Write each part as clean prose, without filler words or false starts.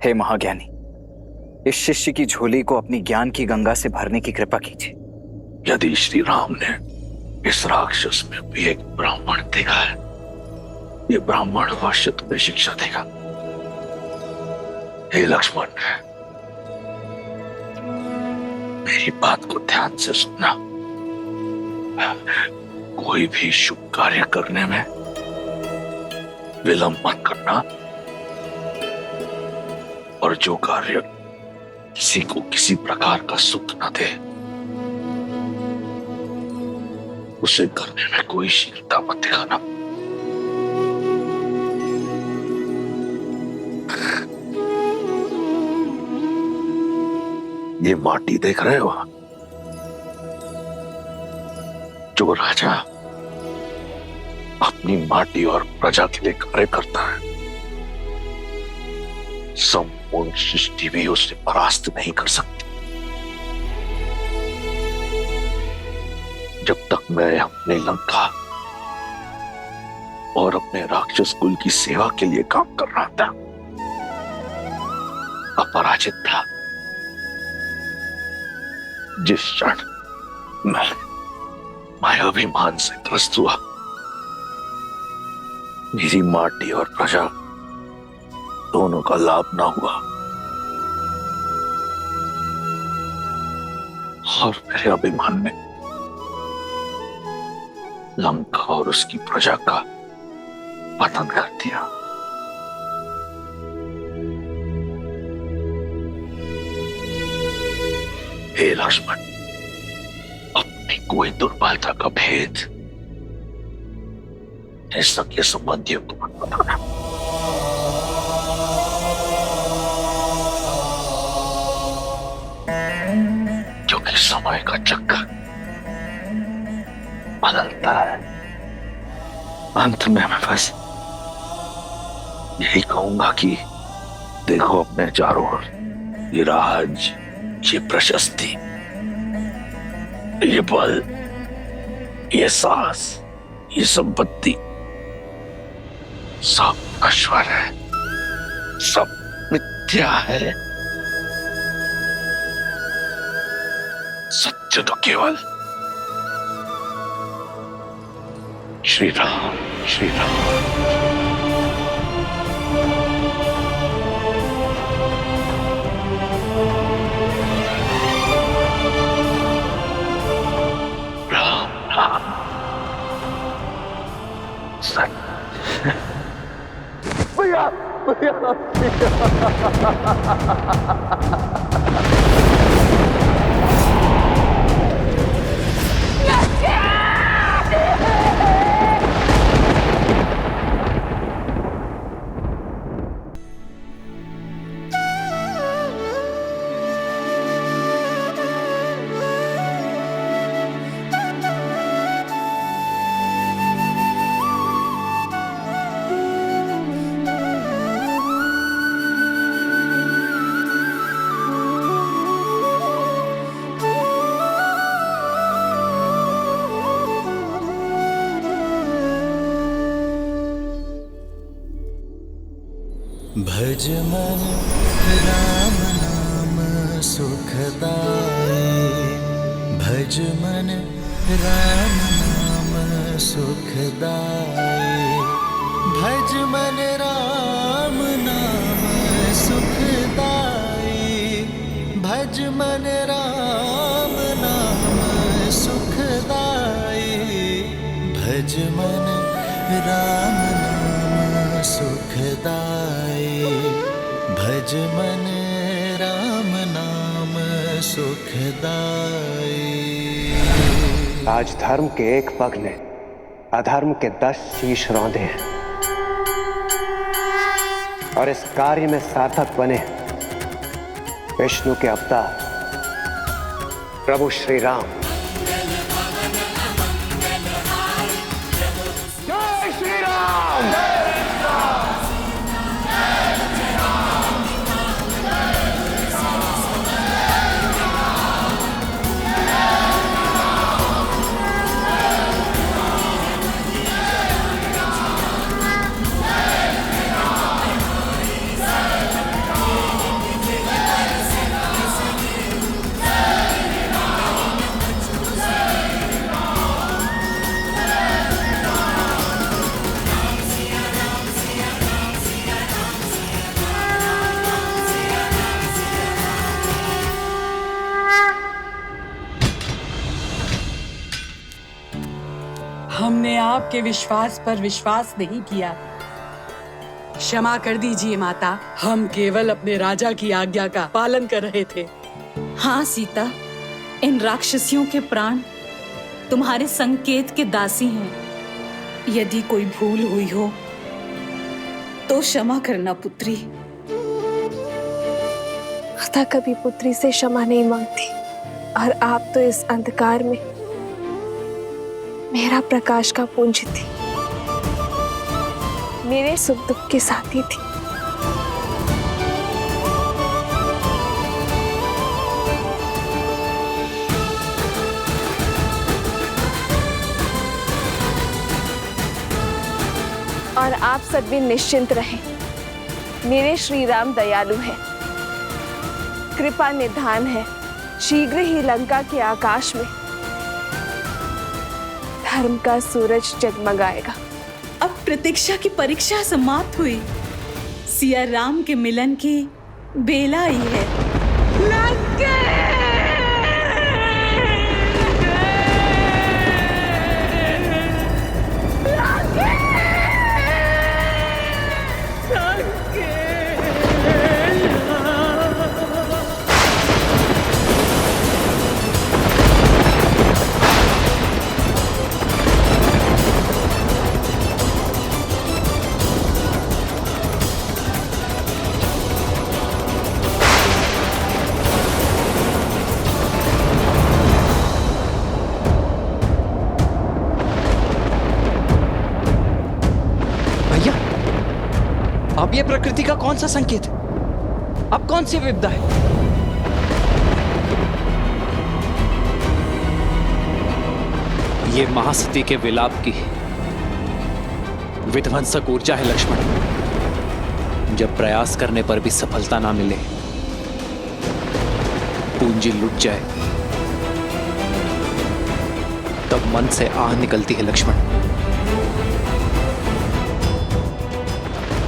हे महाज्ञानी, इस शिष्य की झोली को अपनी ज्ञान की गंगा से भरने की कृपा कीजिए। यदि श्री राम ने इस राक्षस में भी एक ब्राह्मण देखा है, ये ब्राह्मण अवश्य तुम्हें शिक्षा देगा। हे लक्ष्मण, मेरी बात को ध्यान से सुनना। कोई भी शुभ कार्य करने में विलंब मत करना, और जो कार्य किसी को किसी प्रकार का सुख न दे उसे करने में कोई शीलता मत दिखाना। ये माटी देख रहे हो? जो राजा अपनी माटी और प्रजा के लिए कार्य करता है, संपूर्ण सृष्टि भी उसे परास्त नहीं कर सकती। जब तक मैं अपने लंका और अपने राक्षस कुल की सेवा के लिए काम कर रहा था, अपराजित था, जिस क्षण मैं मायाभिमान से ग्रस्त हुआ, मेरी माटी और प्रजा दोनों का लाभ ना हुआ और मेरे अभिमान ने लंका और उसकी प्रजा का पतन कर दिया। हे लक्ष्मण, अपनी कोई दुर्बलता का भेद सगे संबंधियों को मत बताना। क्योंकि समय का चक्कर बदलता है। अंत में मैं बस यही कहूंगा कि देखो अपने चारों ओर, ये राज, ये प्रशस्ति, ये बल, ये साहस, ये संपत्ति सब नश्वर है, सब मिथ्या है। सत्य तो केवल श्री राम, श्री राम। भैया भैया भज मन राम नाम सुखदाई, भज मन राम नाम सुखदाई, भज मन राम नाम सुखदाई, भज मन राम नाम सुखदाई, भज मन राम नाम सुखदाई, भज मन राम नाम सुखदाई। आज धर्म के एक पग ने अधर्म के 10 शीश रौंदे हैं और इस कार्य में सार्थक बने विष्णु के अवतार प्रभु श्री राम। जय श्री राम। आपके विश्वास पर विश्वास नहीं किया। क्षमा कर दीजिए माता, हम केवल अपने राजा की आज्ञा का पालन कर रहे थे। हाँ सीता, इन राक्षसियों के प्राण तुम्हारे संकेत के दासी हैं। यदि कोई भूल हुई हो तो क्षमा करना पुत्री। माता कभी पुत्री से क्षमा नहीं मांगती, और आप तो इस अंधकार में मेरा प्रकाश का पुंज थी, मेरे सुख दुख के साथी थी। और आप सब भी निश्चिंत रहें, मेरे श्री राम दयालु हैं, कृपा निधान है। शीघ्र ही लंका के आकाश में धर्म का सूरज जगमगाएगा। अब प्रतीक्षा की परीक्षा समाप्त हुई। सिया राम के मिलन की बेला आई है। अब ये प्रकृति का कौन सा संकेत है? अब कौन सी विपदा है? ये महासती के विलाप की विध्वंसक ऊर्जा है लक्ष्मण। जब प्रयास करने पर भी सफलता ना मिले, पूंजी लुट जाए, तब मन से आह निकलती है लक्ष्मण।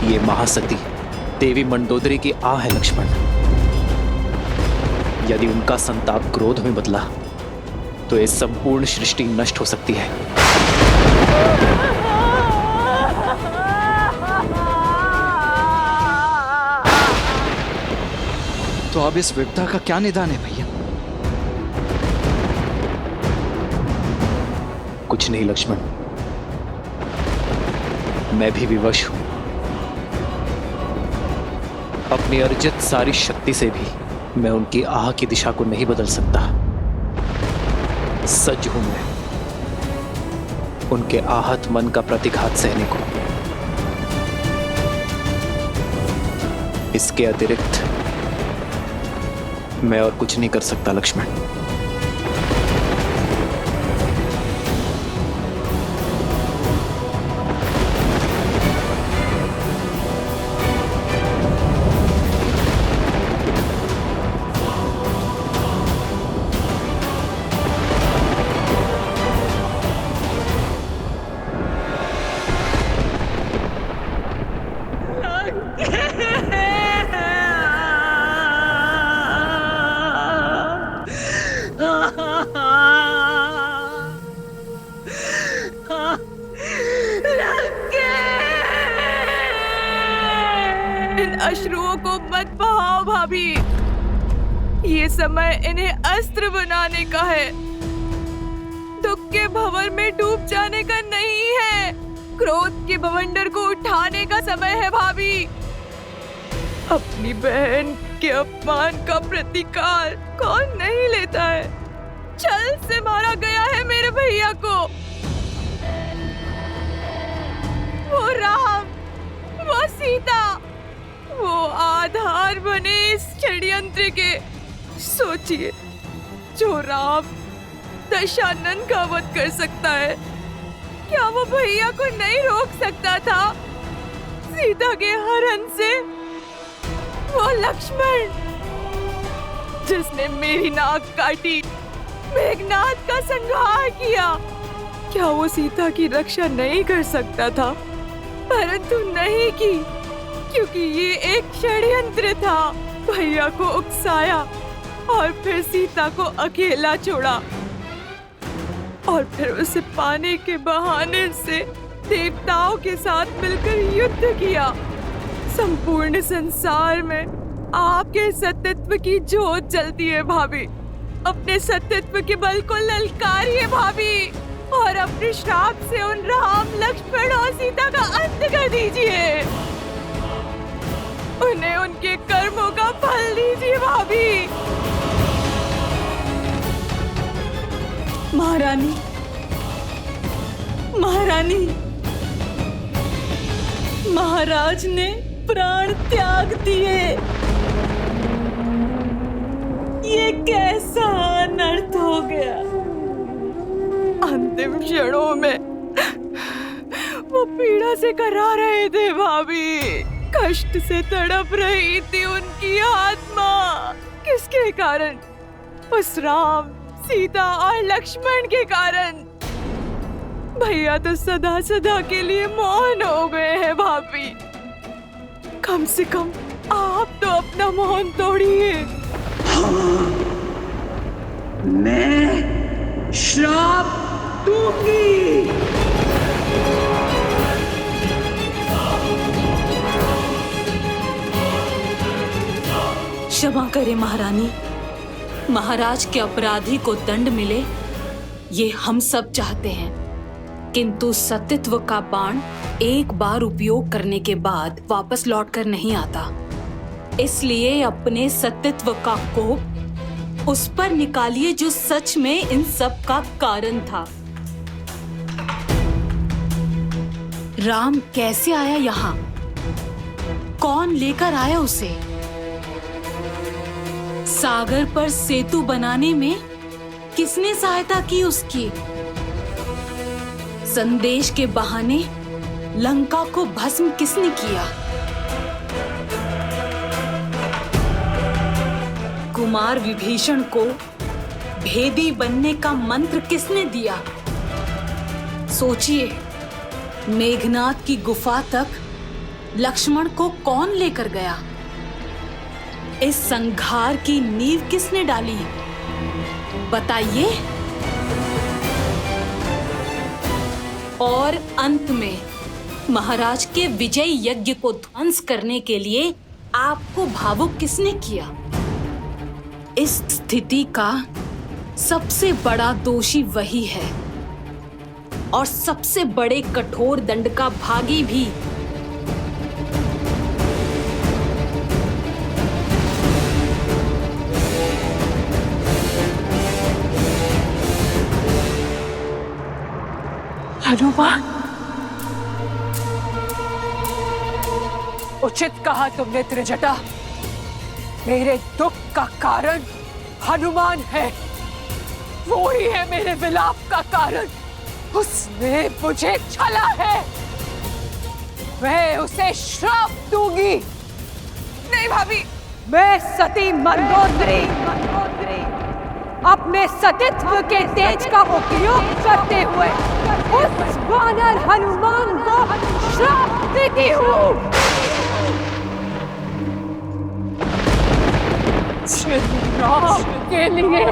ये महासती देवी मंडोदरी की आह है लक्ष्मण। यदि उनका संताप क्रोध में बदला तो ये संपूर्ण सृष्टि नष्ट हो सकती है। तो अब इस विपदा का क्या निदान है भैया? कुछ नहीं लक्ष्मण, मैं भी विवश हूं। अपनी अर्जित सारी शक्ति से भी मैं उनकी आह की दिशा को नहीं बदल सकता। सज्ज हूं मैं उनके आहत मन का प्रतिघात सहने को। इसके अतिरिक्त मैं और कुछ नहीं कर सकता लक्ष्मण। इन अश्रुओं को मत बहाओ भाभी, ये समय इन्हें अस्त्र बनाने का है, दुख के भंवर में डूब जाने का नहीं है। क्रोध के बवंडर को उठाने का समय है भाभी। अपनी बहन के अपमान का प्रतिकार कौन नहीं लेता है। छल से मारा गया है मेरे भैया को। वो राम, वो सीता, वो आधार बने इस षड्यंत्र के। सोचिए, जो राम दशानन का वध कर सकता है, क्या वो भैया को नहीं रोक सकता था सीता के हरण से? वो लक्ष्मण जिसने मेरी नाक काटी, मेघनाद का संहार किया, क्या वो सीता की रक्षा नहीं कर सकता था? परंतु नहीं की, क्योंकि ये एक षड्यंत्र था। भैया को उकसाया और फिर सीता को अकेला छोड़ा। और फिर उसे पाने के बहाने से देवताओं के साथ मिलकर युद्ध किया। संपूर्ण संसार में आपके सत्यत्व की ज्योत जलती है भाभी। अपने सत्यत्व के बल को ललकारिए भाभी और अपने श्राप से उन राम, लक्ष्मण और सीता का अंत कर दीजिए। उन्हें उनके कर्मों का फल दीजिए भाभी। महारानी, महारानी, महाराज ने प्राण त्याग दिए। ये कैसा अनर्थ हो गया। अंतिम क्षणों में वो पीड़ा से करा रहे थे भाभी। कष्ट से तड़प रही थी उनकी आत्मा। किसके कारण? उस राम, सीता और लक्ष्मण के कारण। भैया तो सदा सदा के लिए मौन हो गए हैं भाभी। कम से कम आप तो अपना मौन तोड़िए। मैं श्राप दूंगी। क्षमा करें महारानी। महाराज के अपराधी को दंड मिले, ये हम सब चाहते हैं, किंतु सत्यत्व का बाण एक बार उपयोग करने के बाद वापस लौटकर नहीं आता। इसलिए अपने सत्यत्व का कोप उस पर निकालिए जो सच में इन सब का कारण था। राम कैसे आया यहाँ? कौन लेकर आया उसे? सागर पर सेतु बनाने में किसने सहायता की उसकी? संदेश के बहाने लंका को भस्म किसने किया? कुमार विभीषण को भेदी बनने का मंत्र किसने दिया? सोचिए, मेघनाद की गुफा तक लक्ष्मण को कौन लेकर गया? इस संघार की नींव किसने डाली? बताइए। और अंत में महाराज के विजय यज्ञ को ध्वंस करने के लिए आपको भावुक किसने किया? इस स्थिति का सबसे बड़ा दोषी वही है और सबसे बड़े कठोर दंड का भागी भी। हनुमान, उचित कहा तुमने त्रिजटा। मेरे दुख का कारण हनुमान है। वो ही है मेरे विलाप का कारण। उसने मुझे छला है। मैं उसे श्राप दूंगी। नहीं भाभी। मैं सती मंदोदरी अपने सतीत्व के तेज का उपयोग करते हुए उस वानर हनुमान को श्राप देती हूँ। श्री राम के लिए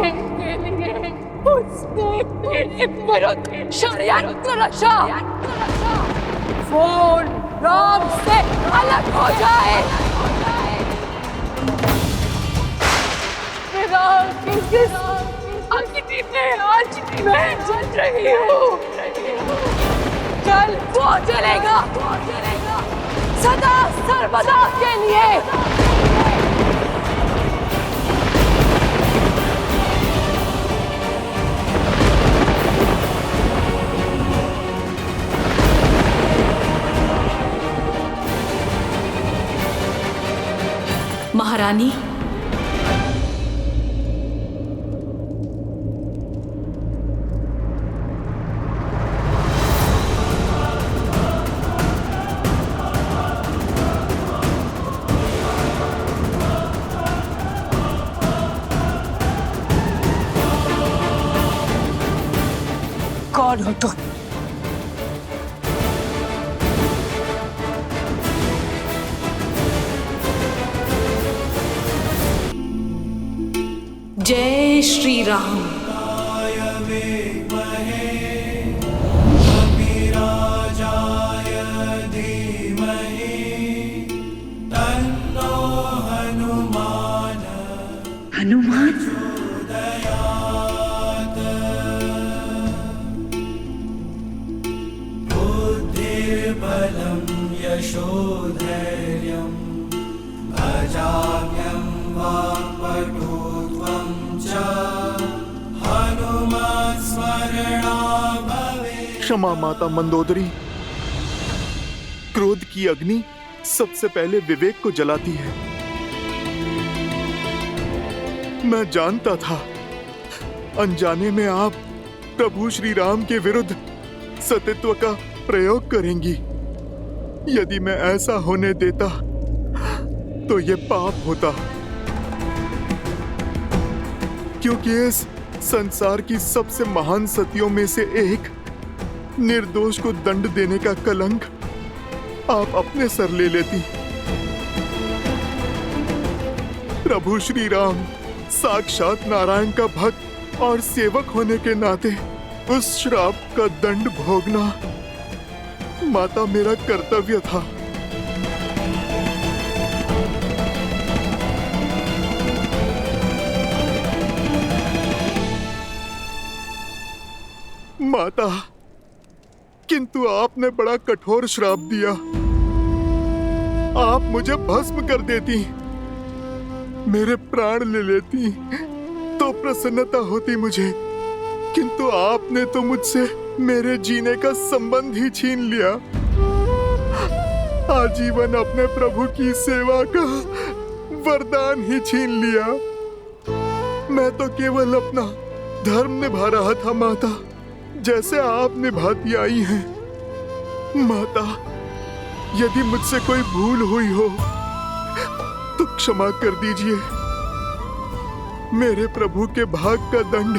उसने मेरे विरुद्ध षड्यंत्र रचा। वो राम से अलग हो जाए। आज मैं जल रही हूँ। कल वो जलेगा सदा सर्वदा के लिए। महारानी, कौन हो तुम? जय श्री राम। बलं यशोधैर्यं भजाम्यं वाक्पटुत्वं च हनुमत्स्मरणा भवेत्। क्षमा माता मंदोदरी। क्रोध की अग्नि सबसे पहले विवेक को जलाती है। मैं जानता था अनजाने में आप प्रभु श्री राम के विरुद्ध सतीत्व का प्रयोग करेंगी। यदि मैं ऐसा होने देता तो ये पाप होता, क्योंकि इस संसार की सबसे महान सतियों में से एक निर्दोष को दंड देने का कलंक आप अपने सर ले लेती। प्रभु श्री राम साक्षात नारायण का भक्त और सेवक होने के नाते उस श्राप का दंड भोगना माता मेरा कर्तव्य था। माता, किंतु आपने बड़ा कठोर श्राप दिया। आप मुझे भस्म कर देती, मेरे प्राण ले लेती तो प्रसन्नता होती मुझे, किंतु आपने तो मुझसे मेरे जीने का संबंध ही छीन लिया। आजीवन अपने प्रभु की सेवा का वरदान ही छीन लिया। मैं तो केवल अपना धर्म निभा रहा था माता, जैसे आप निभाती आई हैं। माता, यदि मुझसे कोई भूल हुई हो तो क्षमा कर दीजिए। मेरे प्रभु के भाग का दंड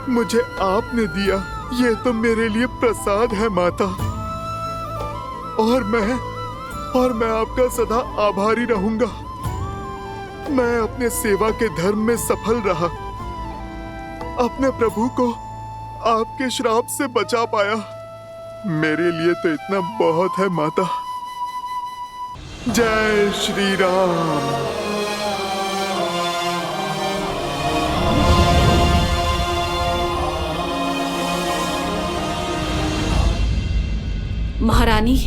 मुझे आपने दिया, ये तो मेरे लिए प्रसाद है माता। और मैं आपका सदा आभारी रहूंगा। मैं अपने सेवा के धर्म में सफल रहा, अपने प्रभु को आपके श्राप से बचा पाया। मेरे लिए तो इतना बहुत है माता। जय श्री राम। महारानी,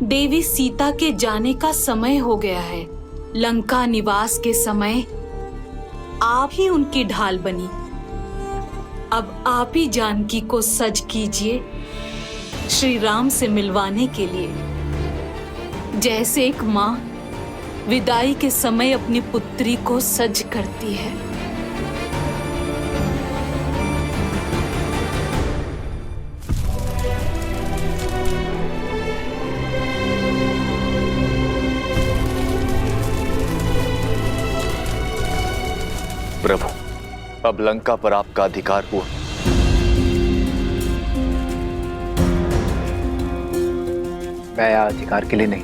देवी सीता के जाने का समय हो गया है। लंका निवास के समय आप ही उनकी ढाल बनी। अब आप ही जानकी को सज कीजिए श्री राम से मिलवाने के लिए, जैसे एक माँ विदाई के समय अपनी पुत्री को सज करती है। प्रभु, अब लंका पर आपका अधिकार हुआ। मैं यहाँ अधिकार के लिए नहीं,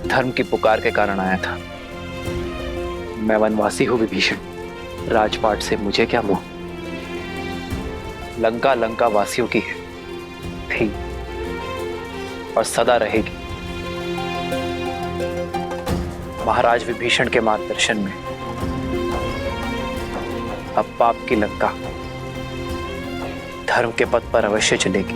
धर्म की पुकार के कारण आया था। मैं वनवासी हूं विभीषण, राजपाट से मुझे क्या मोह। लंका लंका वासियों की है, थी और सदा रहेगी। महाराज विभीषण के मार्गदर्शन में अब पाप की लंका धर्म के पथ पर अवश्य चलेगी।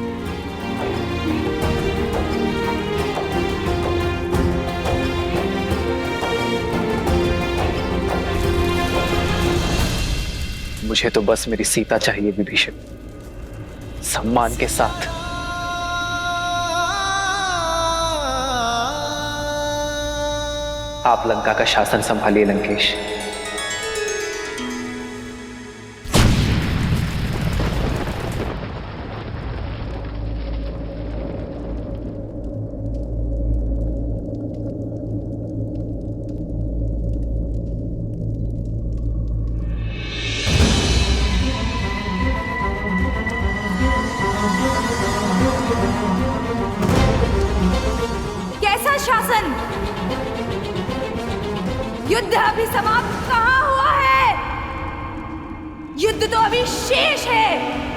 मुझे तो बस मेरी सीता चाहिए विभीषण, सम्मान के साथ। आप लंका का शासन संभालिए लंकेश। कैसा शासन? युद्ध अभी समाप्त कहाँ हुआ है? युद्ध तो अभी शेष है।